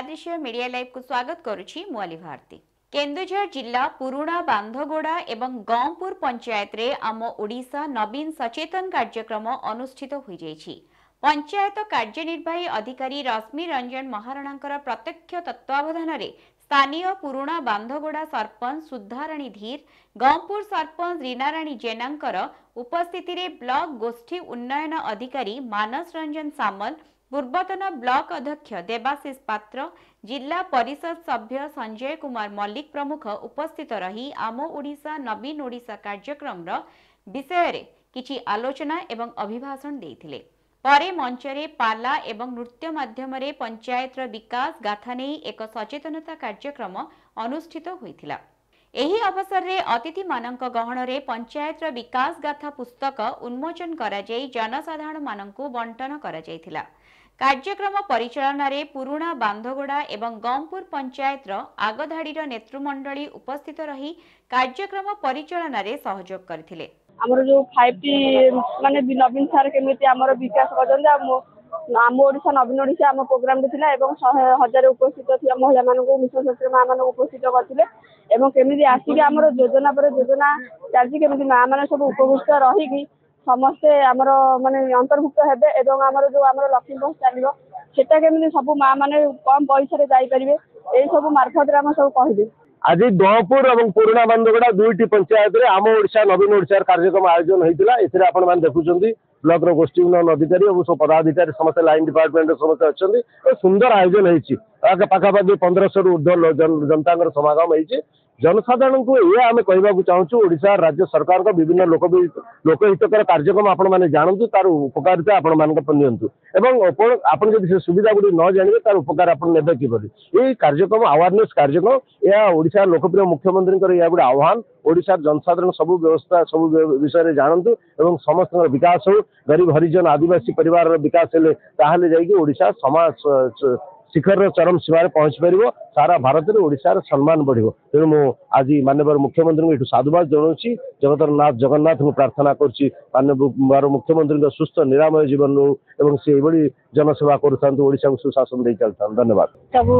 नीलाद्रिशय media live को स्वागत करुछि मुआली भारती। केन्दुझर जिला पुराणा बांधगोड़ा एवं गौंपुर पंचायत रे आम ओडिशा नवीन सचेतन कार्यक्रम अनुष्ठित हो जाइछि। पंचायत कार्यनिर्वाही अधिकारी रश्मि रंजन महाराणा प्रत्यक्ष तत्वावधान रे स्थानीय पुराणा बांधगोड़ा सरपंच सुधाराणी धीर, गौंपुर सरपंच रीनाराणी जेनांकर उपस्थिति रे ब्लॉक गोष्ठी उन्नयन अधिकारी मानस रंजन सामल, पूर्वतन ब्लॉक अध्यक्ष देवाशीष पात्र, जिला परिषद सभ्य संजय कुमार मल्लिक प्रमुख उपस्थित रही आम ओडिशा नवीन ओडिशा कार्यक्रम विषय रे किछि आलोचना एवं अभिभाषण देथिले। परे मंचरे पाला एवं नृत्य माध्यम रे पंचायत विकास गाथा नहीं एक सचेतनता कार्यक्रम अनुष्ठित होइथिला। एही अवसर रे अतिथि मानक गहण रे पंचायत विकास गाथा पुस्तक उन्मोचन करा जाई जनसाधारण मानकु बंटन करा जायथिला। कार्यक्रम परिचालन रे पुराणा बांधगोड़ा एवं गौंपुर पंचायत आगधाड़ीर नेतृमंडली उपस्थित रही कार्यक्रम परिचालन रे सहयोग करथिले। हमर जो 5T माने नवीन सार केमिति हमर विकास करजन आम ओडिशा नवीन ओडिशा आम प्रोग्राम थिला एवं 100,000 उपस्थित थिया महिला मानकु मिशन शक्ति मां मानकु उपस्थित करथिले एवं केमिति आसी हमर योजना पर योजना चालची केमिति मां माने सब उपकृत रही कि समस्ते आमर माने अंतर्भुक्त हेबे एवं आमर जो आमर लक्ष्मी बस चलिबो सेटा केमिति सब मां माने कम पैसा रे जाई परिबे एई सब मार्फत रे हम सब कहिबे। आज गौपुर और पुराणा बांधगोड़ा दुईटी पंचायत रे आम ओडिशा नवीन ओडिशा कार्यक्रम आयोजन होता है। आपण मैंने देखुं ब्लॉक गोष्ठी उन्नयन अधिकारी और सब पदाधिकारी समस्त लाइन डिपार्टमेंट समस्त अच्छा सुंदर आयोजन होती पाखापाखि 1500 रु ऊर्ध्व जनता समागम होती। जनसाधारण को यह आम कहवाक चाहूँ ओडिशा राज्य सरकार का विभिन्न लोकहितकर कार्यक्रम आपण मैंने जानतु तार उपकारिता आपण मान नियंतु आपन जब सुविधा गुड़ी न जाने तार उपकार आपन नेबे किबरी। ये कार्यक्रम अवेयरनेस कार्यक्रम यह ओडिशा लोकप्रिय मुख्यमंत्री यह गोटे आह्वान ओडिशा जनसाधारण सब व्यवस्था सब विषय जानतु एवं समस्त विकास हो गरीब हरिजन आदिवासी परिवार विकास हेले ताहले जाइए ओडिशा समाज शिखर चरम सीमार पहुंच पार सारा भारत में ओडिशार सम्मान बढ़। तेणु मु आज माननीय मुख्यमंत्री को साधुवाद जनाऊँगी जगतरनाथ जगन्नाथ को प्रार्थना करुँची माननीय मुख्यमंत्री सुस्थ निरामय जीवन एवं से जनसेवा करुँचा को सुशासन दे चलता। धन्यवाद। सब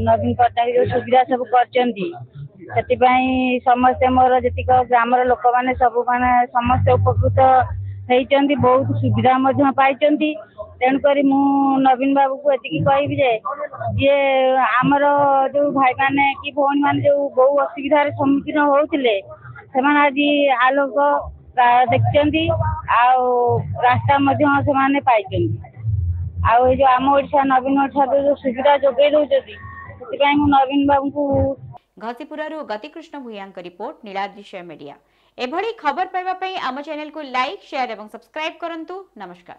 नवीन पट्टनायक सुविधा सब कर समस्ते मोर जी ग्राम लोक मैंने सब माने समस्ते उपकृत होती बहुत सुविधा पाई। तेणुक मु नवीन बाबू को एति कहबी जे आमर जो भाई माने कि भौणी माने जो बहु असुविधार सम्मुखीन होते आज आलोक देखते रास्ता पाई जो आम ओडिशा नवीन ओडिशा जो सुविधा जोगे दौरान मु नवीन बाबू को घसीपुर गतिकृष्ण भूया रिपोर्ट नीलाद्रिशय मीडिया। एभली खबर पाइबा आम चैनल को लाइक शेयर और सब्सक्राइब करंतु। नमस्कार।